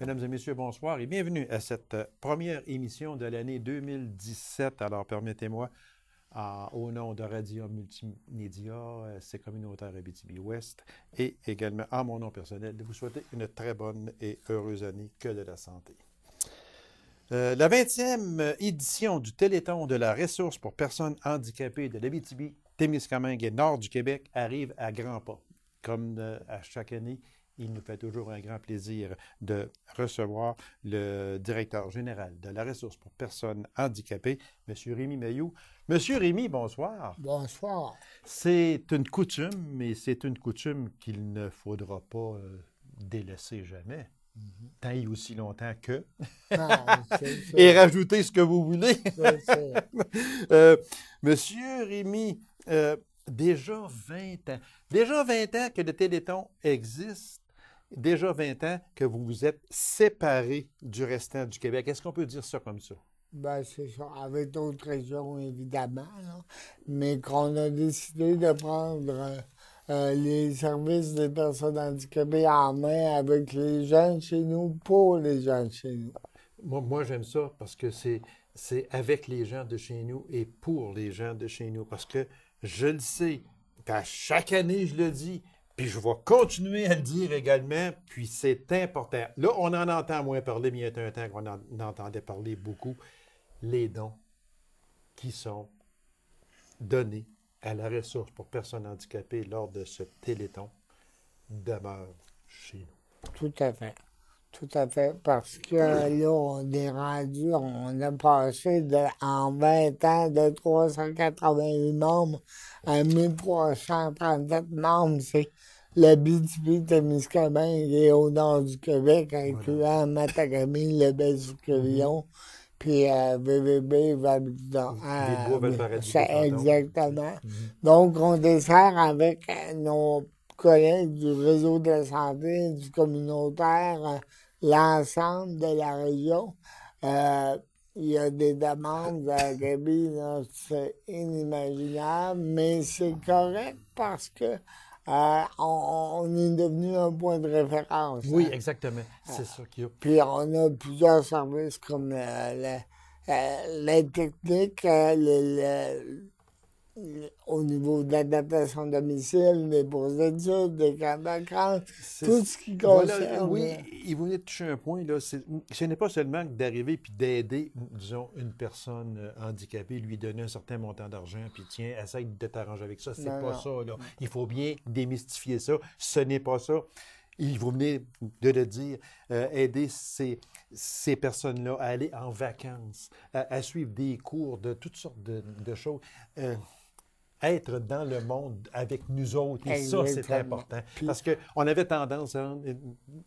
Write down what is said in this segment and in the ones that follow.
Mesdames et messieurs, bonsoir et bienvenue à cette première émission de l'année 2017. Alors, permettez-moi, au nom de Radio Multimédia, c'est communautaire Abitibi-Ouest, et également à mon nom personnel, de vous souhaiter une très bonne et heureuse année, que de la santé. La 20e édition du Téléthon de la ressource pour personnes handicapées de l'Abitibi-Témiscamingue et Nord du Québec arrive à grands pas. Comme à chaque année, il nous fait toujours un grand plaisir de recevoir le directeur général de la ressource pour personnes handicapées, M. Rémi Mailloux. M. Rémi, bonsoir. Bonsoir. C'est une coutume, mais c'est une coutume qu'il ne faudra pas délaisser jamais. Tant et aussi longtemps que. Et rajoutez ce que vous voulez. Monsieur Rémi, déjà 20 ans. Déjà 20 ans que le Téléthon existe. Déjà 20 ans que vous vous êtes séparés du restant du Québec. Est-ce qu'on peut dire ça comme ça? Ben, c'est ça. Avec d'autres régions, évidemment, là. Mais qu'on a décidé de prendre les services des personnes handicapées en main avec les gens de chez nous, pour les gens de chez nous. Moi j'aime ça parce que c'est avec les gens de chez nous et pour les gens de chez nous. Parce que je le sais, à chaque année, je le dis, puis je vais continuer à le dire également, puis c'est important. Là, on en entend moins parler, mais il y a un temps qu'on en entendait parler beaucoup. Les dons qui sont donnés à la ressource pour personnes handicapées lors de ce Téléthon demeurent chez nous. Tout à fait. Tout à fait. Parce que là, on est rendu, on a passé en 20 ans de 388 membres à 1337 membres. C'est l'Abitibi-Témiscamingue et au nord du Québec, incluant Matagami, le Baie-du-Quévillon, puis VVB, Valparadis. Exactement. Donc, on dessert avec nos collègues du réseau de la santé, du communautaire, l'ensemble de la région. Il y a des demandes à Gabi, c'est inimaginable, mais c'est correct parce que on est devenu un point de référence. Oui, exactement. C'est ça qu'il y a. Puis on a plusieurs services comme l'aide technique, au niveau de l'adaptation domicile, des bourses d'études, des camps de vacances, tout ce qui concerne. Voilà, oui, et vous venez de toucher un point, là. Ce n'est pas seulement d'arriver puis d'aider, disons, une personne handicapée, lui donner un certain montant d'argent, puis tiens, essaye de t'arranger avec ça. C'est pas ça, là. Il faut bien démystifier ça. Ce n'est pas ça. Vous venez de le dire, aider ces personnes-là à aller en vacances, à suivre des cours de toutes sortes de choses. Être dans le monde avec nous autres. Et ça, c'est important. Parce qu'on avait tendance, hein, M.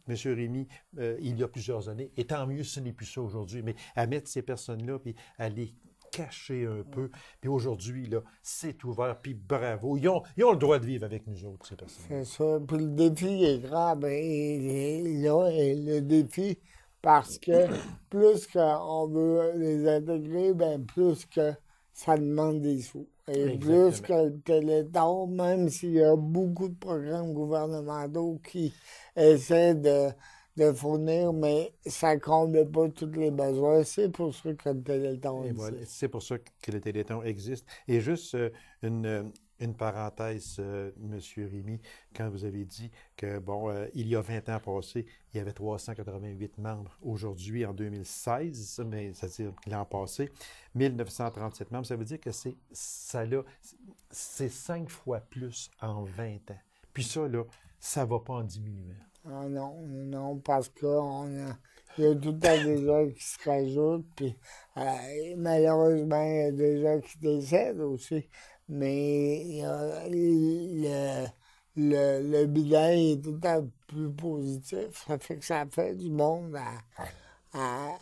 Rémi, il y a plusieurs années, et tant mieux ce n'est plus ça aujourd'hui, mais à mettre ces personnes-là, puis à les cacher un peu. Puis aujourd'hui, là, c'est ouvert, puis bravo. Ils ont le droit de vivre avec nous autres, ces personnes. C'est ça. Puis le défi est grand. Et là, le défi, parce que plus qu'on veut les intégrer, bien plus que ça demande des sous. Et Exactement. plus que le Téléthon, même s'il y a beaucoup de programmes gouvernementaux qui essaient de fournir, mais ça ne comble pas tous les besoins. C'est pour ça que le Téléthon existe. Voilà, c'est pour ça que le Téléthon existe. Et juste une parenthèse, M. Rémi, quand vous avez dit que, bon, il y a 20 ans passés, il y avait 388 membres. Aujourd'hui, en 2016, mais c'est-à-dire l'an passé, 1937 membres, ça veut dire que c'est 5 fois plus en 20 ans. Puis ça, là, ça ne va pas en diminuer. Ah non, parce qu'il y a tout le temps des gens qui se rajoutent, puis malheureusement, il y a des gens qui décèdent aussi. Mais le bilan est tout le temps plus positif. Ça fait que ça fait du monde à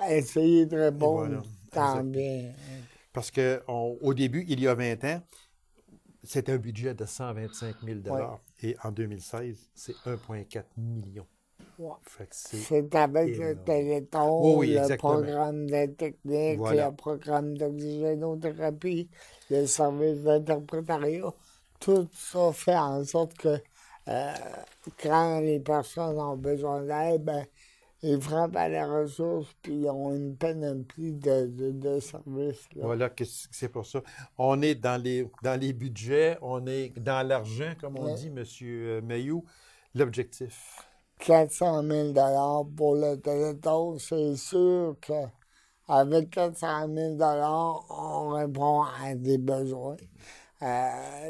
essayer de répondre tant bien. Parce qu'au début, il y a 20 ans, c'était un budget de 125 000 $. Et en 2016, c'est 1,4 million. Ouais. C'est avec le Téléthon, le programme d'aide technique, le programme d'oxygénothérapie, le service d'interprétariat. Tout ça fait en sorte que quand les personnes ont besoin d'aide, ben, ils frappent à la ressource, puis ils ont une panoplie de services. Là. Voilà, c'est pour ça. On est dans les budgets, on est dans l'argent, comme on dit, M. Mayou. L'objectif. 400 000 pour le Téléthon, c'est sûr qu'avec 400 000 on répond à des besoins.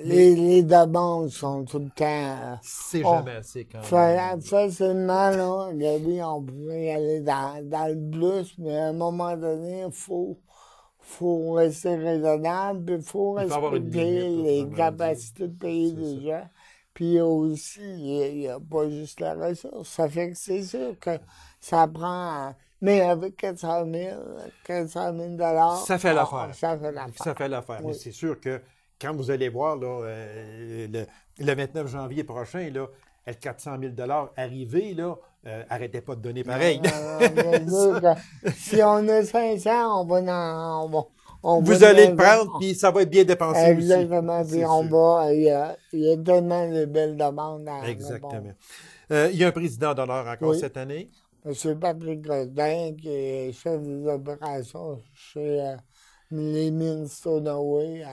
Les demandes sont tout le temps... c'est jamais assez quand même. Facilement, là, Gabi, on pourrait y aller dans le plus, mais à un moment donné, il faut rester raisonnable, puis il faut respecter les capacités de payer des gens. Puis aussi, il n'y a pas juste la ressource. Ça fait que c'est sûr que ça prend... Mais avec 400 000 ça fait l'affaire. Ça fait l'affaire. Ça fait l'affaire. Oui. Mais c'est sûr que quand vous allez voir là, le 29 janvier prochain, là, le 400 000 arrivé, là, arrêtez pas de donner pareil. Si on a 500, vous allez le prendre, puis ça va être bien dépensé aussi. Exactement. Puis il y a tellement de belles demandes à exactement. Il y a un président d'honneur encore cette année. M. Patrick Godin, qui est chef des opérations chez les mines Stoneway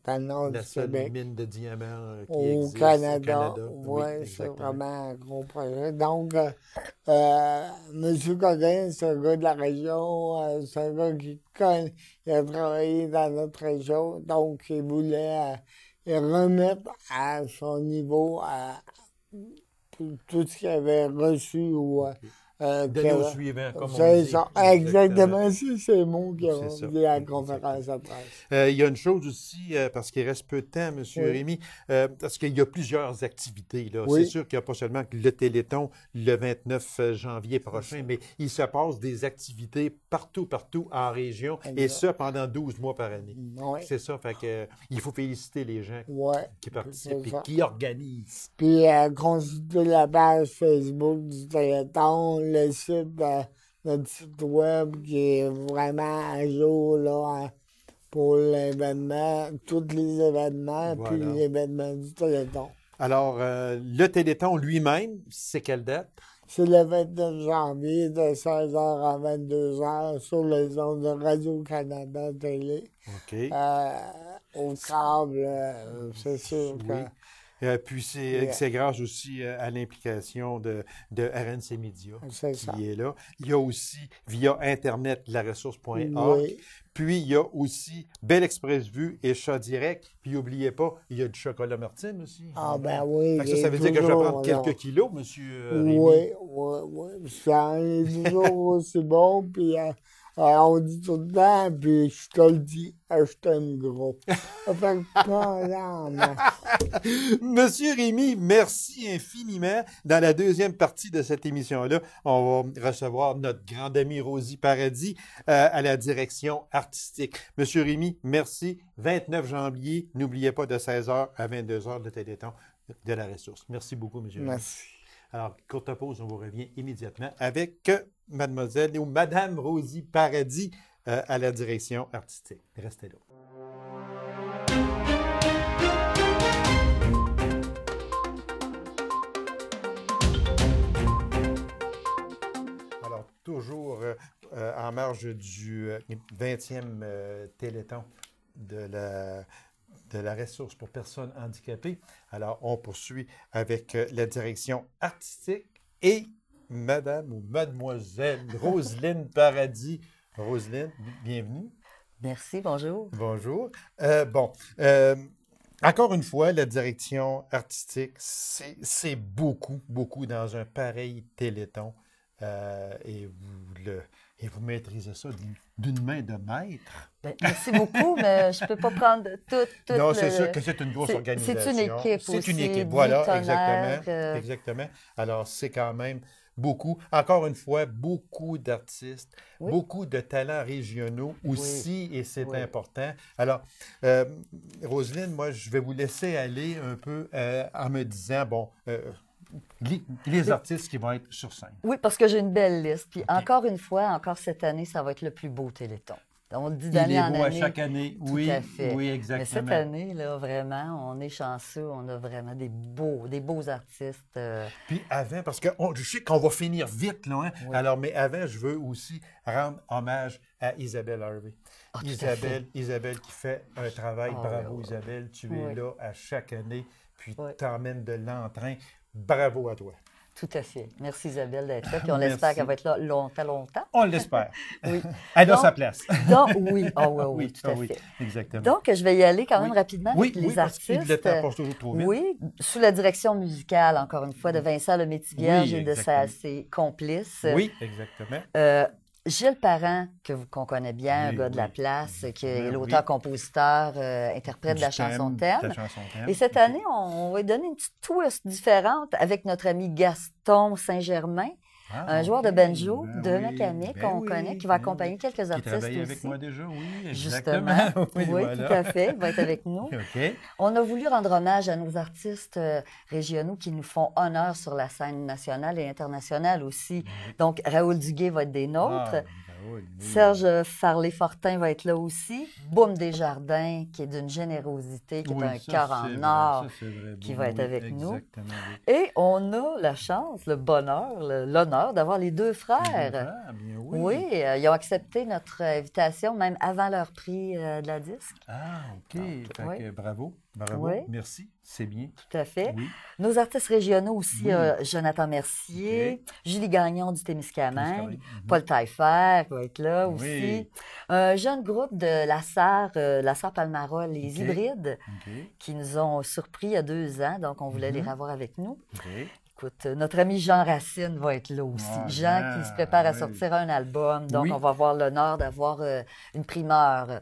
dans le nord du Québec. La seule mine de diamants qui au existe Canada. Oui, c'est vraiment un gros projet. Donc, M. Godin, c'est un gars de la région, c'est un gars qui connaît, il a travaillé dans notre région, donc il voulait remettre à son niveau tout ce qu'il avait reçu ou... Donner au suivant, comme on c'est dit. Ça. Exactement, c'est ces mots qui ont dit à la conférence de presse. Il y a une chose aussi, parce qu'il reste peu de temps, M. Rémy, parce qu'il y a plusieurs activités. Là. C'est sûr qu'il n'y a pas seulement le Téléthon le 29 janvier prochain, mais il se passe des activités partout en région, et ça pendant 12 mois par année. C'est ça, fait que il faut féliciter les gens qui participent et qui organisent. Puis consulter la page Facebook du Téléthon, le site, notre site web qui est vraiment à jour là, pour l'événement, tous les événements, puis l'événement du Téléthon. Alors, le Téléthon lui-même, c'est quelle date? C'est le 29 janvier de 16h à 22h sur les ondes de Radio-Canada Télé. OK. Au câble, c'est sûr que... Puis c'est grâce aussi à l'implication de RNC Media qui est là. Il y a aussi, via Internet, laressource.org. Puis il y a aussi Belle Express Vue et Chat Direct. Puis n'oubliez pas, il y a du chocolat Martine aussi. Ah ben oui. Ça veut dire que je vais prendre quelques kilos, M. Rémy. Oui. Ça en est toujours aussi bon. Puis on dit tout le temps, puis je te le dis, je t'aime gros. Ça fait Monsieur Rémy, merci infiniment. Dans la deuxième partie de cette émission-là, on va recevoir notre grande amie Rosie Paradis à la direction artistique. Monsieur Rémy, merci. 29 janvier, n'oubliez pas de 16h à 22h le Téléthon de la ressource. Merci beaucoup, monsieur Rémy. Merci. Alors, courte pause, on vous revient immédiatement avec mademoiselle ou madame Rosie Paradis à la direction artistique. Restez là. Alors, toujours en marge du 20e Téléthon de la ressource pour personnes handicapées. Alors, on poursuit avec la direction artistique et madame ou mademoiselle Roselyne Paradis. Roselyne, bienvenue. Merci, bonjour. Bonjour. Encore une fois, la direction artistique, c'est beaucoup dans un pareil Téléthon. Et vous maîtrisez ça d'une main de maître. Bien, merci beaucoup, mais je ne peux pas prendre tout non, c'est sûr que c'est une grosse organisation. C'est une équipe aussi. C'est une équipe, voilà, exactement. Alors, c'est quand même beaucoup. Encore une fois, beaucoup d'artistes, beaucoup de talents régionaux aussi, et c'est important. Alors, Roselyne, moi, je vais vous laisser aller un peu en me disant, les artistes qui vont être sur scène. Oui, parce que j'ai une belle liste. Puis encore une fois, encore cette année, ça va être le plus beau Téléthon. On le dit Il d'année est en beau à année. chaque année. Tout Oui, à fait. oui, Mais exactement. cette année, là, vraiment, on est chanceux. On a vraiment des beaux artistes. Puis avant, parce que je sais qu'on va finir vite, là, hein? Oui. Alors, mais avant, je veux aussi rendre hommage à Isabelle Harvey. Ah, tout à fait. Isabelle qui fait un travail. Ah, Bravo, oui, Isabelle. Tu oui. es là à chaque année, puis Oui. t'emmènes de l'entrain. Bravo à toi. Tout à fait. Merci Isabelle d'être là. Puis on Merci. espère qu'elle va être là longtemps. On l'espère. Oui. Elle a Donc- sa place. Donc, oui. Ah oui, tout à fait. Exactement. Donc, je vais y aller quand même Oui. rapidement Oui, avec les oui, parce que artistes. le temps passe toujours trop vite. Oui, sous la direction musicale, encore une fois, de Vincent Lemaitre-Vierge Oui, et de exactement. ses complices. Oui, exactement. Gilles Parent, qu'on connaît bien, un Oui, gars de la oui. place, qui est Oui. l'auteur-compositeur, interprète de la Du chanson de thème. la chanson thème. Et cette année, on va lui donner une petite twist différente avec notre ami Gaston Saint-Germain, Ah, un joueur ok. de banjo Ben de oui, Macamé ben qu'on oui, connaît, qui va ben accompagner oui. quelques Qui artistes travaille aussi. avec moi déjà, oui, Justement. exactement. Oui, voilà. tout à fait. Il va être avec nous. OK. On a voulu rendre hommage à nos artistes régionaux qui nous font honneur sur la scène nationale et internationale aussi. Donc, Raoul Duguay va être des nôtres. Ah, oui, oui. Serge Farley-Fortin va être là aussi. Boum Desjardins, qui est d'une générosité, qui est Oui, un ça, cœur c'est en vrai, or. ça, c'est vrai. qui Bon, va être oui, avec nous. Exactement, oui. Et on a la chance, le bonheur, l'honneur d'avoir les deux frères. Ah, bien oui. Oui, ils ont accepté notre invitation même avant leur prix de la disque. Ah, OK. Donc, Fait oui. que bravo, bravo, Oui. merci, c'est bien. Tout à fait. Oui. Nos artistes régionaux aussi, Oui. Jonathan Mercier, Julie Gagnon du Témiscamingue, Mhm. Paul Taillefer va être là Oui. aussi. Un jeune groupe de la SAR Palmara, les OK. Hybrides, OK, qui nous ont surpris il y a 2 ans, donc on voulait les Mhm. revoir avec nous. OK. Écoute, notre ami Jean Racine va être là aussi. Ah, Jean Jean, qui se prépare à oui. sortir un album, donc Oui. on va avoir l'honneur d'avoir une primeur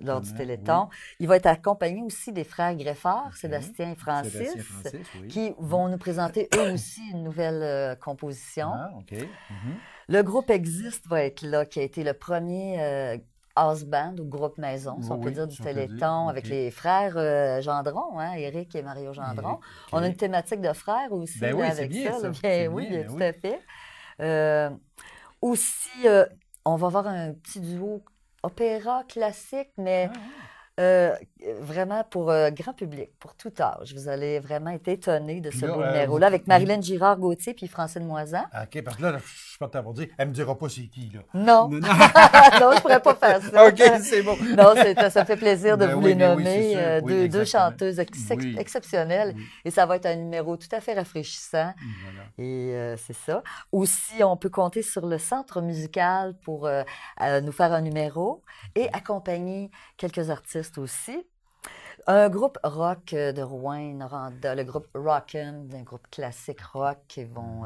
lors du Exactement, Téléthon. Il va être accompagné aussi des frères Greffard, OK. Sébastien et Francis, Sébastien Francis, oui. qui vont nous présenter eux aussi une nouvelle composition. Ah, OK. Mhm. Le groupe Existe va être là, qui a été le premier house band ou groupe maison, si on peut Oui, dire, du si on peut dire, Téléthon, OK. avec les frères Gendron, hein, Éric et Mario Gendron. Éric, OK. On a une thématique de frères aussi Ben là, oui, c'est avec bien ça. ça, là. c'est Oui, bien, bien, tout oui. à fait. Aussi, on va avoir un petit duo opéra classique, mais vraiment pour grand public, pour tout âge. Vous allez vraiment être étonnés de Puis ce là, beau numéro-là, avec vous- Marilyn Girard-Gauthier puis Francine Moisan. Ah, OK, parce que là, je suis pas t'avoir dit, elle me dira pas c'est qui, là. Non, Non, non, je pourrais pas faire ça. OK, c'est bon. Non, ça fait plaisir de Ben vous oui, les ben oui, nommer. c'est sûr. Oui, Deux exactement. chanteuses Oui. exceptionnelles. Oui. Et ça va être un numéro tout à fait rafraîchissant. Voilà. Et c'est ça. Aussi, on peut compter sur le centre musical pour nous faire un numéro et accompagner quelques artistes aussi. Un groupe rock de Rouen, Noranda, le groupe Rockin', un groupe classique rock qui vont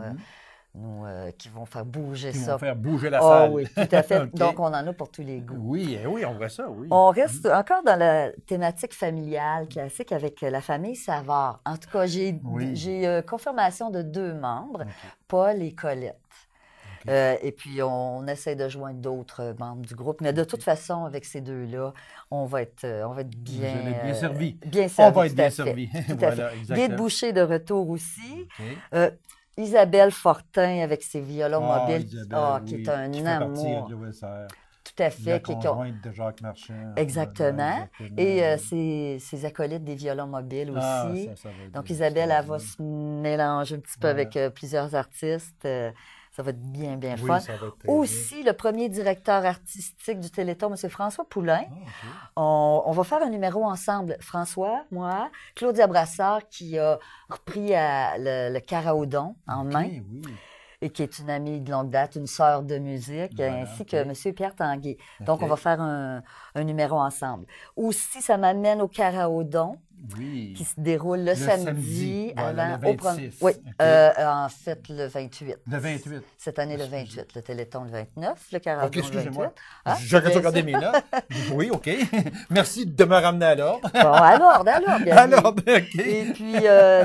qui vont faire bouger Ils ça. vont faire bouger la Ah salle. oui, tout à fait. OK. Donc, on en a pour tous les goûts. Oui, oui, on voit ça, oui. On reste encore dans la thématique familiale classique avec la famille Savard. En tout cas, j'ai Oui. confirmation de 2 membres, OK. Paul et Colette. OK. Et puis, on essaie de joindre d'autres membres du groupe. Mais de toute façon, avec ces deux-là, on va être bien... Vous allez être bien servis. Bien servis, On va être tout bien à fait. servis. Tout à Voilà, fait. exactement. Guide Boucher de retour aussi. OK. Isabelle Fortin avec ses violons Ah, mobiles, Isabelle, qui oui, est un qui fait partie amour. de l'OSR. Tout à La fait. conjointe de Jacques Marchand. Exactement. Exactement. Et ses acolytes des violons mobiles Ah, aussi. ça va être Donc, bien, Isabelle, ça elle va se mélanger un petit peu Voilà. avec plusieurs artistes. Ça va être bien, bien Oui, fun. ça va être très Aussi, le premier directeur artistique du Téléthon, M. François Poulain. bien. Ah, OK. On va faire un numéro ensemble. François, moi, Claudia Brassard, qui a repris le Caraodon en main, OK, oui. et qui est une amie de longue date, une sœur de musique, Voilà, ainsi OK. que M. Pierre Tanguay. Donc, OK. on va faire un numéro ensemble. Aussi, ça m'amène au Caraodon, Oui. qui se déroule le samedi voilà, avant le au premier. 26. Oui, OK. en fait, le 28. Le 28. Cette année, le Excusez. 28. Le Téléthon, le 29. Le Caraodon, OK, le excusez-moi. 28. Ah, J'aurais dû bien regarder sûr. mes notes. Oui, OK. Merci de me ramener à l'ordre. Bon, alors, Gabi. Alors, OK. Et puis,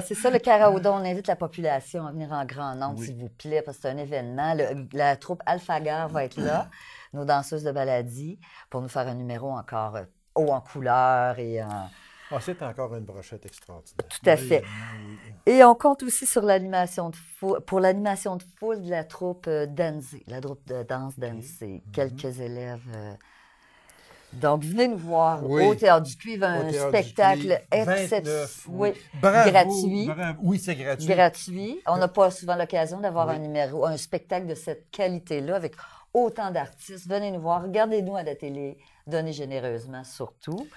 c'est ça, le Caraodon. On invite la population à venir en grand nombre, Oui. s'il vous plaît, parce que c'est un événement. La troupe Alphagar va être là, nos danseuses de baladie, pour nous faire un numéro encore haut en couleur et en... Ah, c'est encore une brochette extraordinaire. Tout à Oui, fait. oui. Et on compte aussi sur l'animation de foule, pour l'animation de foule de la troupe Danzé, la troupe de danse Danzé. Quelques élèves Donc, venez nous voir Oui. au Théâtre du Cuivre, un spectacle gratuit. Oui, c'est gratuit. Gratuit. On n'a pas souvent l'occasion d'avoir un spectacle de cette qualité-là avec autant d'artistes. Venez nous voir, regardez-nous à la télé, donnez généreusement surtout.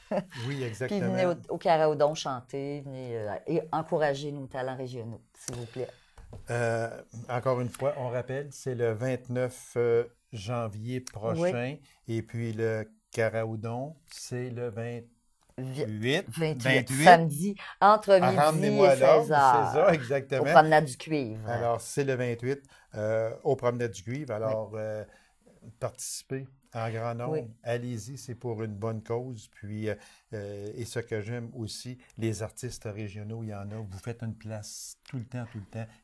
Oui, exactement. Puis venez au Caraudon chanter, venez et encourager nos talents régionaux, s'il vous plaît. Encore une fois, on rappelle, c'est le 29 janvier prochain. Et puis le Caraudon, c'est le 28. Samedi, entre midi Ramenez-moi et là, 16 heures. c'est ça, exactement. Au Promenade du Cuivre. Alors, c'est le 28 au Promenade du Cuivre. Alors, participez en grand nombre. Oui. Allez-y, c'est pour une bonne cause. Puis, et ce que j'aime aussi, les artistes régionaux, il y en a. Vous faites une place tout le temps.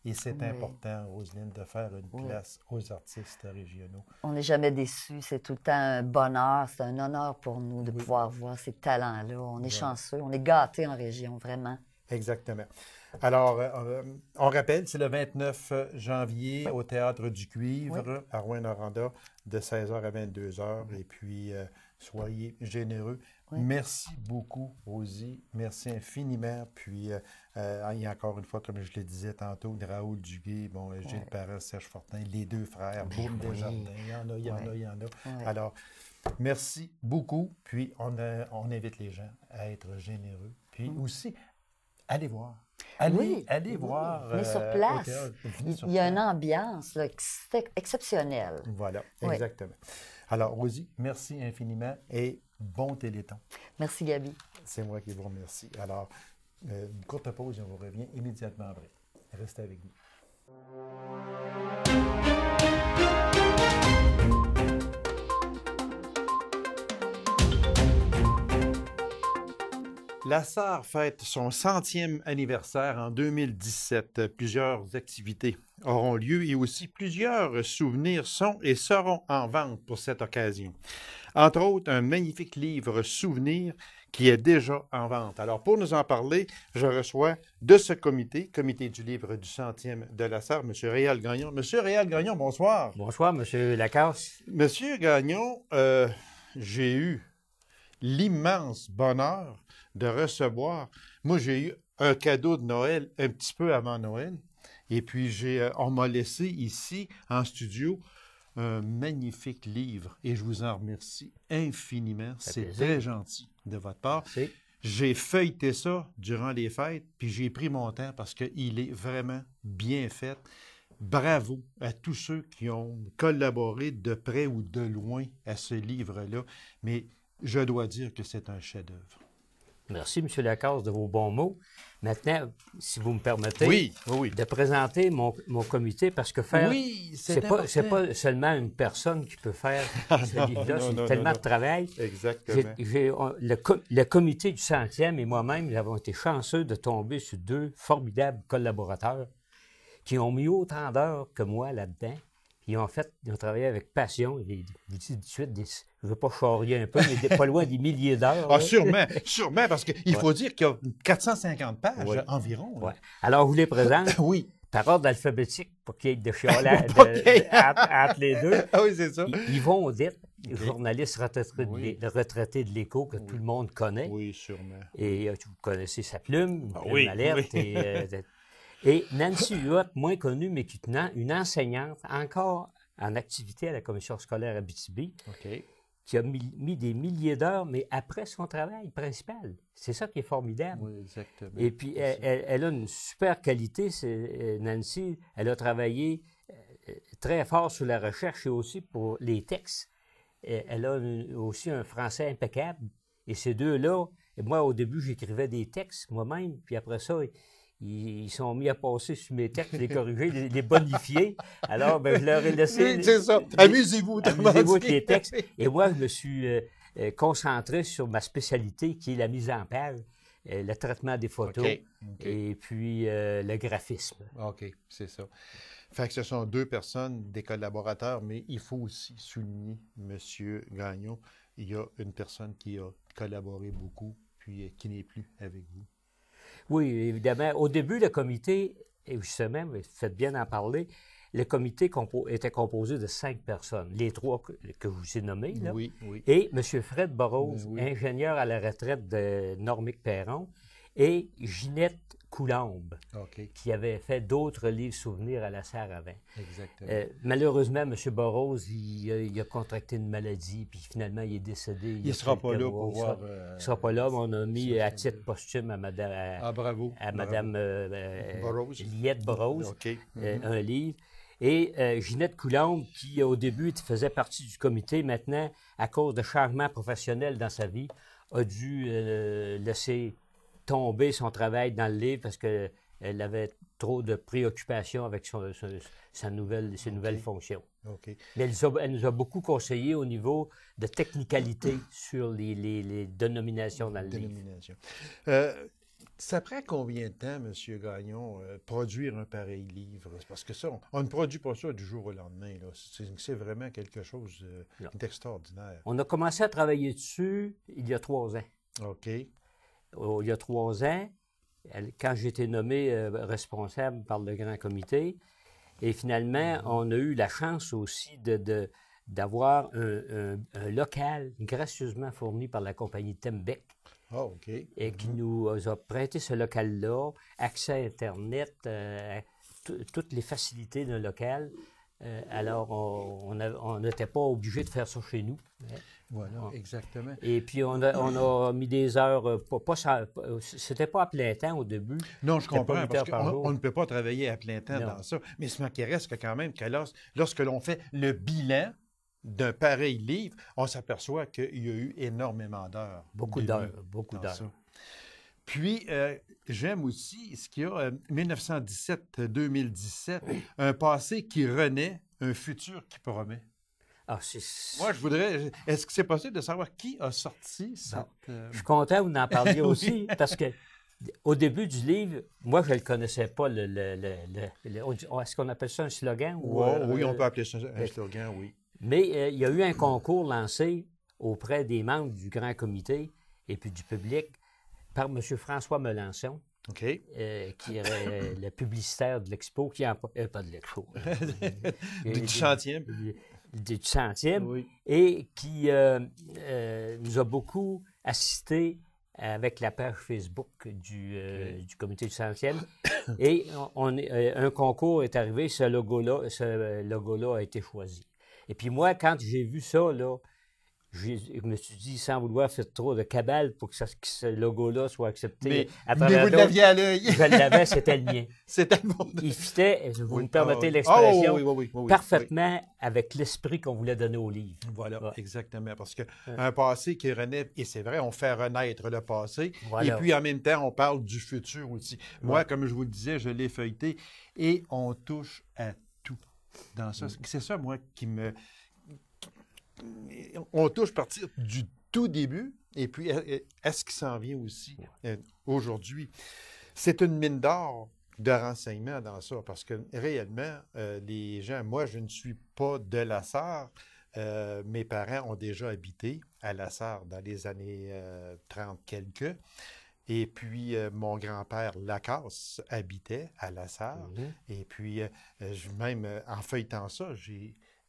Et c'est important, Roselyne, de faire une place aux artistes régionaux. On n'est jamais déçus. C'est tout le temps un bonheur. C'est un honneur pour nous de pouvoir voir ces talents-là. On est chanceux. On est gâtés en région, vraiment. Exactement. Alors, on rappelle, c'est le 29 janvier au Théâtre du Cuivre à Rouyn-Noranda de 16h à 22h. Et puis, soyez généreux. Oui. Merci beaucoup, Rosie. Merci infiniment. Puis, il y a encore une fois, comme je le disais tantôt, Raoul Duguay, Gilles Parent, Serge Fortin, les deux frères, Boum Desjardins, il y en a. Oui. Alors, merci beaucoup. Puis, on invite les gens à être généreux. Puis aussi, allez voir. Allez voir. Mais sur place, il y a une ambiance là, exceptionnelle. Voilà, exactement. Alors, Rosie, merci infiniment et bon Téléthon. Merci, Gaby. C'est moi qui vous remercie. Alors, une courte pause et on vous revient immédiatement après. Restez avec nous. La SAR fête son 100e anniversaire en 2017. Plusieurs activités auront lieu et aussi plusieurs souvenirs sont et seront en vente pour cette occasion. Entre autres, un magnifique livre souvenir qui est déjà en vente. Alors, pour nous en parler, je reçois de ce comité du livre du 100e de la SAR, M. Réal Gagnon. M. Réal Gagnon, bonsoir. Bonsoir, M. Lacasse. M. Gagnon, j'ai eu l'immense bonheur de recevoir. Moi, j'ai eu un cadeau de Noël un petit peu avant Noël. Et puis, on m'a laissé ici, en studio, un magnifique livre. Et je vous en remercie infiniment. C'est très gentil de votre part. Merci. J'ai feuilleté ça durant les fêtes, puis j'ai pris mon temps parce qu'il est vraiment bien fait. Bravo à tous ceux qui ont collaboré de près ou de loin à ce livre-là. Mais je dois dire que c'est un chef-d'œuvre. Merci, M. Lacasse, de vos bons mots. Maintenant, si vous me permettez, de présenter mon comité, parce que c'est pas seulement une personne qui peut faire ce livre-là, c'est tellement de travail. Exactement. Le comité du 100e et moi-même, nous avons été chanceux de tomber sur deux formidables collaborateurs qui ont mis autant d'heures que moi là-dedans. Ils ont travaillé avec passion. Je vous dis tout de suite, je ne veux pas charrier un peu, mais pas loin des milliers d'heures. Ah, sûrement, parce qu'il faut dire qu'il y a 450 pages environ. Ouais. Alors, je vous les présente par ordre alphabétique pour qu'il y ait de chiolage entre les deux. Ah oui, c'est ça. Yvon Audet, journaliste retraité de l'Écho que tout le monde connaît. Oui, sûrement. Et vous connaissez sa plume, Plume Alerte. Et Nancy Huot, moins connue, mais qui est une enseignante encore en activité à la commission scolaire Abitibi, qui a mis des milliers d'heures, mais après son travail principal. C'est ça qui est formidable. Oui, exactement. Et puis, elle a une super qualité, Nancy. Elle a travaillé très fort sur la recherche et aussi pour les textes. Elle a aussi un français impeccable. Et ces deux-là, moi, au début, j'écrivais des textes moi-même, puis après ça, ils sont mis à passer sur mes textes, les corriger, les bonifier. Alors, je leur ai laissé... Oui, c'est ça. Amusez-vous avec les textes. Et moi, je me suis concentré sur ma spécialité, qui est la mise en page, le traitement des photos et puis le graphisme. OK, c'est ça. Fait que ce sont deux personnes, des collaborateurs, mais il faut aussi souligner, M. Gagnon, il y a une personne qui a collaboré beaucoup, puis qui n'est plus avec vous. Oui, évidemment. Au début, le comité, et justement, vous faites bien d'en parler, le comité était composé de 5 personnes. Les 3 que je vous ai nommés, là. Oui, oui. Et M. Fred Burroughs, Oui. ingénieur à la retraite de Normique-Perron, et Ginette Coulombe, OK. qui avait fait d'autres livres souvenirs à la serre avant. Exactement. Malheureusement, M. Burroughs, il a contracté une maladie, puis finalement, il est décédé. Il ne sera pas là pour voir... Il ne sera pas là, mais on a mis à titre posthume à Madame, bravo. à Madame Burroughs. Liette Burroughs, OK. un livre. Et Ginette Coulombe, qui au début faisait partie du comité, maintenant, à cause de changements professionnels dans sa vie, a dû laisser tomber son travail dans le livre parce qu'elle avait trop de préoccupations avec ses nouvelles fonctions. OK. Mais elle nous a beaucoup conseillé au niveau de technicalité sur les dénominations dans le livre. Dénomination. Ça prend combien de temps, M. Gagnon, produire un pareil livre? Parce que ça, on ne produit pas ça du jour au lendemain. C'est vraiment quelque chose d'extraordinaire. On a commencé à travailler dessus il y a 3 ans. OK. Il y a 3 ans, quand j'ai été nommé responsable par le grand comité. Et finalement, on a eu la chance aussi d'avoir un local gracieusement fourni par la compagnie Tembec. Ah, OK. Et qui nous a prêté ce local-là, accès à Internet, toutes les facilités d'un local. Alors, on n'était pas obligé de faire ça chez nous. Voilà, exactement. Et puis, on a mis des heures, c'était pas à plein temps au début. Non, je comprends, parce qu'on ne peut pas travailler à plein temps dans ça. Mais ce qui reste que quand même que lorsque l'on fait le bilan d'un pareil livre, on s'aperçoit qu'il y a eu énormément d'heures. Beaucoup d'heures. Puis, j'aime aussi ce qu'il y a, 1917-2017, un passé qui renaît, un futur qui promet. Moi, je voudrais... Est-ce que c'est possible de savoir qui a sorti cette... Je suis content que vous en parliez aussi, parce que au début du livre, moi, je ne le connaissais pas, est-ce qu'on appelle ça un slogan? Oui, on peut appeler ça un slogan, oui. Mais il y a eu un concours lancé auprès des membres du grand comité et puis du public par M. François Melançon, OK. qui est le publicitaire de l'Expo, pas de l'Expo. Du centième. Du centième, oui. Et qui nous a beaucoup assisté avec la page Facebook du comité du centième. Et un concours est arrivé, ce logo-là a été choisi. Et puis moi, quand j'ai vu ça, là, je me suis dit, sans vouloir faire trop de cabale pour que ce logo-là soit accepté. Mais vous l'aviez à l'œil. Je l'avais, c'était le mien. C'était le bon. Il fitait, vous me permettez l'expression, oui, parfaitement avec l'esprit qu'on voulait donner au livre. Voilà, exactement. Parce qu'un passé qui renaît, et c'est vrai, on fait renaître le passé, voilà. Et puis en même temps, on parle du futur aussi. Moi, comme je vous le disais, je l'ai feuilleté, et on touche à tout dans ça. C'est ça, moi, qui me... On touche à partir du tout début et puis à ce qui s'en vient aussi aujourd'hui. C'est une mine d'or de renseignements dans ça parce que réellement, les gens, moi, je ne suis pas de La Sarre. Mes parents ont déjà habité à La Sarre dans les années 30 quelques. Et puis, mon grand-père Lacasse habitait à La Sarre. Et puis, même en feuilletant ça,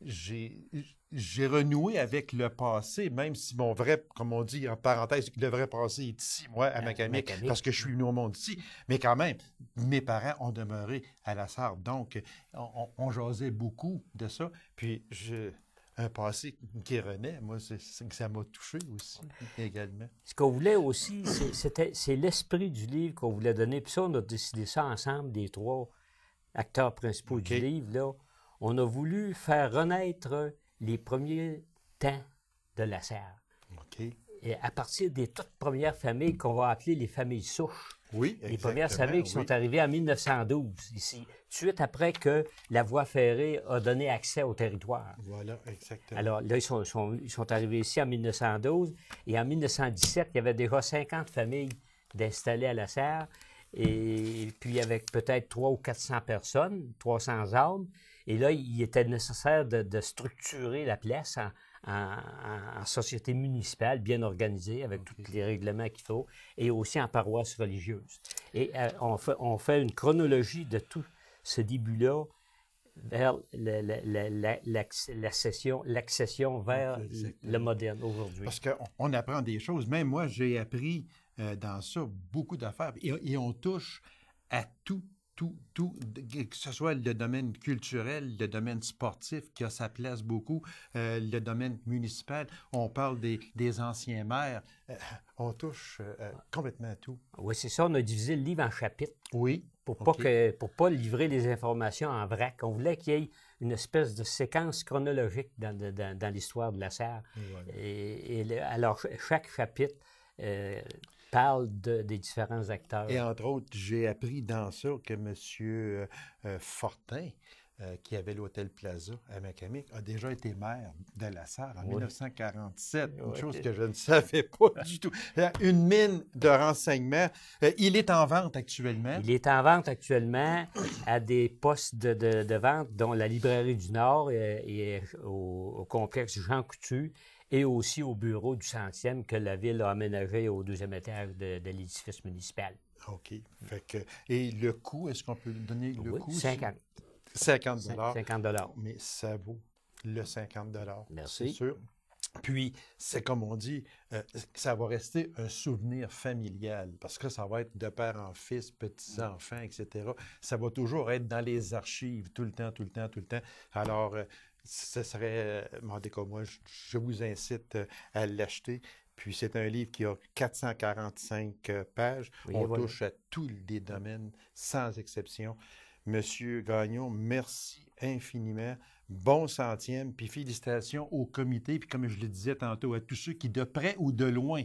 j'ai renoué avec le passé, même si mon vrai, comme on dit en parenthèse, le vrai passé est ici, moi, à Macamic, parce que je suis venu au monde ici. Mais quand même, mes parents ont demeuré à La Sarre. Donc, on jasait beaucoup de ça. Puis, un passé qui renaît, moi, ça m'a touché aussi, également. Ce qu'on voulait aussi, c'est l'esprit du livre qu'on voulait donner. Puis ça, on a décidé ça ensemble, des 3 acteurs principaux du livre, là. On a voulu faire renaître les premiers temps de La Sarre. OK. Et à partir des toutes premières familles qu'on va appeler les familles souches. Oui, les premières familles qui sont arrivées en 1912, ici, tout de suite après que la voie ferrée a donné accès au territoire. Voilà, exactement. Alors là, ils sont arrivés ici en 1912, et en 1917, il y avait déjà 50 familles d'installées à La Sarre, et puis avec peut-être 300 ou 400 personnes, 300 âmes. Et là, il était nécessaire de structurer la place en société municipale bien organisée, avec tous les règlements qu'il faut, et aussi en paroisse religieuse. Et on fait une chronologie de tout ce début-là vers l'accession vers le moderne aujourd'hui. Parce qu'on apprend des choses. Même moi, j'ai appris dans ça beaucoup d'affaires. Et on touche à tout, que ce soit le domaine culturel, le domaine sportif qui a sa place beaucoup, le domaine municipal. On parle des anciens maires. On touche complètement à tout. Oui, c'est ça. On a divisé le livre en chapitres. Oui. Pour pas livrer les informations en vrac. On voulait qu'il y ait une espèce de séquence chronologique dans l'histoire de la serre. Voilà. Alors, chaque chapitre parle des différents acteurs. Et entre autres, j'ai appris dans ça que M. Fortin, qui avait l'Hôtel Plaza à Macamic, a déjà été maire de la Sarre en 1947, une chose que je ne savais pas du tout. Une mine de renseignements. Il est en vente actuellement. Il est en vente actuellement à des postes de vente, dont la Librairie du Nord et au complexe Jean Coutu, et aussi au bureau du 100e que la Ville a aménagé au 2e étage de l'édifice municipal. OK. Et le coût, est-ce qu'on peut donner le coût? 50. 50 $50. Mais ça vaut le 50 $. Merci. C'est sûr. Puis, c'est comme on dit, ça va rester un souvenir familial parce que ça va être de père en fils, petits-enfants, etc. Ça va toujours être dans les archives tout le temps. Alors, ce serait, moi, je vous incite à l'acheter. Puis c'est un livre qui a 445 pages. Oui, on touche à tous les domaines, sans exception. Monsieur Gagnon, merci infiniment. Bon 100e, puis félicitations au comité, puis comme je le disais tantôt, à tous ceux qui, de près ou de loin,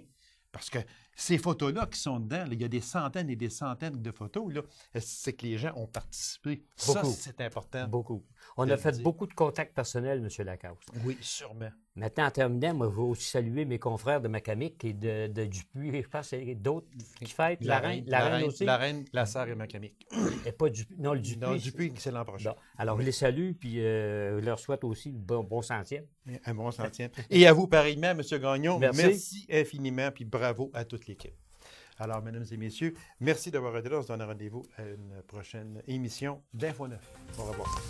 parce que ces photos-là qui sont dedans, là, il y a des centaines et des centaines de photos, là, c'est que les gens ont participé. Beaucoup. Ça, c'est important. Beaucoup. On a fait beaucoup de contacts personnels, M. Lacasse. Oui, sûrement. Maintenant, en terminant, moi, je veux aussi saluer mes confrères de Macamic et de Dupuis. Je pense qu'il y a d'autres qui fêtent. La reine aussi. La reine, la Sarre et Macamic. Et pas Dupuis. Non, le Dupuis. Non, Dupuis, c'est l'an prochain. Non. Alors, je les salue, puis je leur souhaite aussi un bon 100e. Un bon 100e. Et à vous, pareillement, M. Gagnon. Merci Infiniment, puis bravo à toute l'équipe. Alors, mesdames et messieurs, merci d'avoir été là. On se donne rendez-vous à une prochaine émission d'Info 9. Au revoir.